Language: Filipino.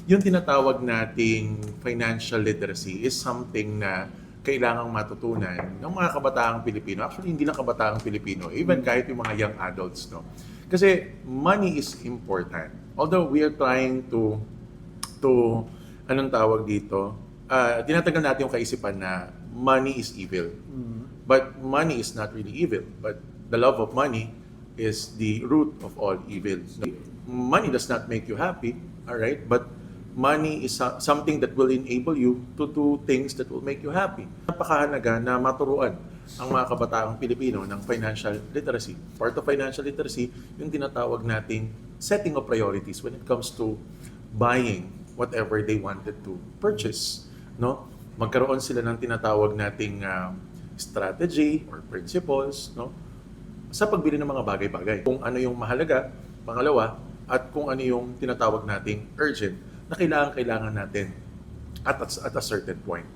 yung tinatawag nating financial literacy is something na kailangang matutunan ng mga kabataang Pilipino. Actually, hindi lang kabataang Pilipino, even kahit yung mga young adults, no? Kasi money is important. Although we are trying to anong tawag dito, tinatagal natin yung kaisipan na money is evil. But money is not really evil. But the love of money is the root of all evil. Money does not make you happy, all right? But money is something that will enable you to do things that will make you happy. Napakahalaga na maturuan ang mga kabataang Pilipino ng financial literacy. Part of financial literacy, yung tinatawag nating setting of priorities when it comes to buying whatever they wanted to purchase, no? Magkaroon sila ng tinatawag nating strategy or principles, no? Sa pagbili ng mga bagay-bagay. Kung ano yung mahalaga, pangalawa, at kung ano yung tinatawag nating urgent na kailangan natin at a certain point.